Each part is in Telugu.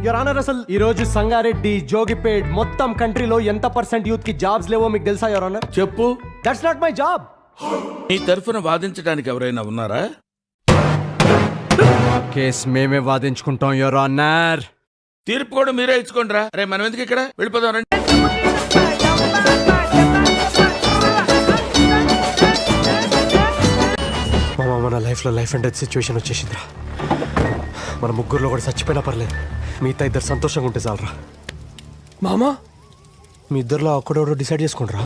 యువర్ ఆనర్, అసలు ఈ రోజు సంగారెడ్డి, జోగిపేట్ మొత్తం కంట్రీలో ఎంత % యూత్ కి జాబ్స్ లేవో మీకు తెలుసా యువర్ ఆనర్? చెప్పు. That's not my job. నీ తరఫున వాదించడానికి ఎవరైనా ఉన్నారా? కేస్ మేమే వాదించుకుంటాం యువర్ ఆనర్. తీర్పు కూడా మీరే ఇచ్చుకోండిరా. రే మనం ఎందుకు ఇక్కడ వెళ్ళిపోదాం రండి. మన లైఫ్ అండ్ డెత్ సిచ్యువేషన్ వచ్చేసిందిరా. మన ముగ్గురులో కూడా చచ్చిపోయినా పర్లేదు, మిగతా ఇద్దరు సంతోషంగా ఉంటే చాలరా. మామా, మీ ఇద్దరులో ఒక్కడెవడో డిసైడ్ చేసుకుంటారా?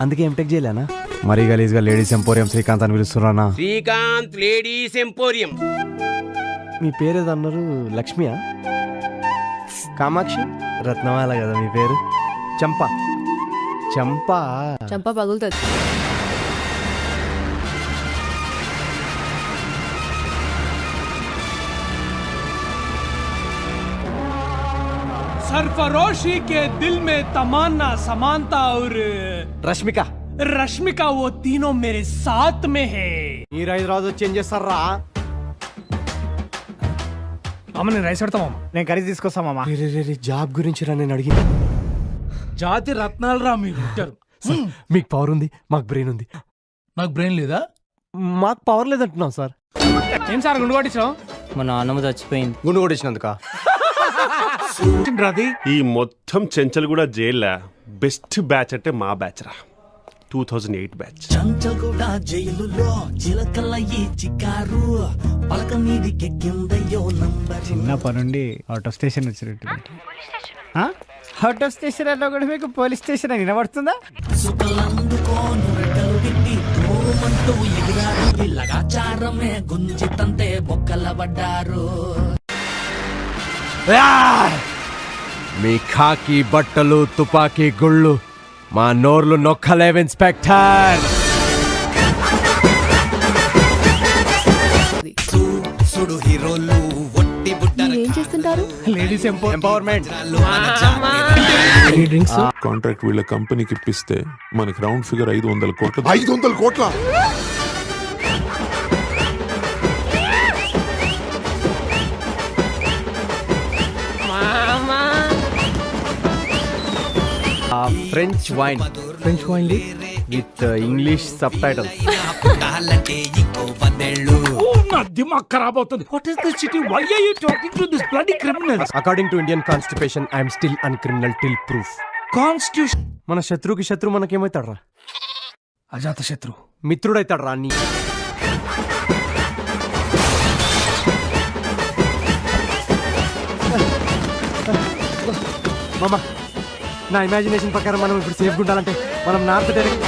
అందుకే ఎంటెక్ చేయలేనా? మరీ గలీజ్గా లేడీస్ ఎంపోరియం శ్రీకాంత్ అని పిలుస్తున్నానా? Srikanth ladies emporium. మీ పేరు ఏదన్నారు? లక్ష్మియా? కామాక్షి? రత్నమాల కదా మీ పేరు? చంపా? చంప పగులుతుంది. सरफरोशी के दिल में तमन्ना, समानता और రష్మిక वो तीनों मेरे साथ में है. మీరు హైదరాబాద్ చేంజ్ చేస్తారా? మామ నేను రైస్ పెడతా మామ. నేను కర్రీ తీసుకొస్తా మామ. జాబ్ గురించి రా నేను అడిగింది. జాతి రత్నాలు రా మీరు ఇచ్చారు. మీకు పవర్ ఉంది, మాకు బ్రెయిన్ ఉంది. నాకు బ్రెయిన్ లేదా? మాకు పవర్ లేదంటున్నాం సార్. ఏం సార్ గుండు కొట్టించావు? మా నాన్నమ్మ చచ్చిపోయింది. గుండు కొట్టించినందుక ఈ మొత్తం చెంచల్ కూడా జైల్లా బెస్ట్ బ్యాచ్ అంటే మా బ్యాచ్ రా, 2008 బ్యాచ్. చంచల్గూడ జైలులో చిలకల ఈ చికారు పలక మీదికెక్కిందయ్యో నంబర్. చిన్నప్పటి నుండి అవుట్ ఆఫ్ స్టేషన్ వచ్చినట్టు. అవుట్ ఆఫ్ స్టేషన్ అన్నా కూడా మీకు పోలీస్ స్టేషన్ అని వినబడుతుందా? సుఖలందుకోను రెక్కలు విట్టి తోమంటూ ఎగిరారు. లగాచారమే గుంజితంతే బొక్కల పడ్డారు. మీ ఖాకి బట్టలు, తుపాకీ గుళ్ళు, మా నోర్లు నొక్కలేవు ఇన్స్పెక్టర్. సుడు హీరోలు ఒట్టి బుట్టలు ఏం చేస్తుంటారు? Ladies empowerment. కాంట్రాక్ట్ వీళ్ళ కంపెనీకి ఇప్పిస్తే మనకి రౌండ్ ఫిగర్ 500 కోట్లు. 500 కోట్ల? French wine with English subtitles. పుట్టాలంటే ఇంకో 10 ఏళ్ళు. నా దిమాగ్ ఖరాబ్ అవుతుంది. What is this city? Why are you talking to this bloody criminals? According to Indian constitution I'm still an criminal till proof. Constitution. మన శత్రువుకి శత్రువు మనకేమవుతాడు రా? అజాత శత్రు. మిత్రుడైతాడు రా. నీ మామా, నా ఇమాజినేషన్ ప్రకారం మనం ఇప్పుడు సేఫ్గా ఉండాలంటే మనం నార్త్ డైరెక్ట్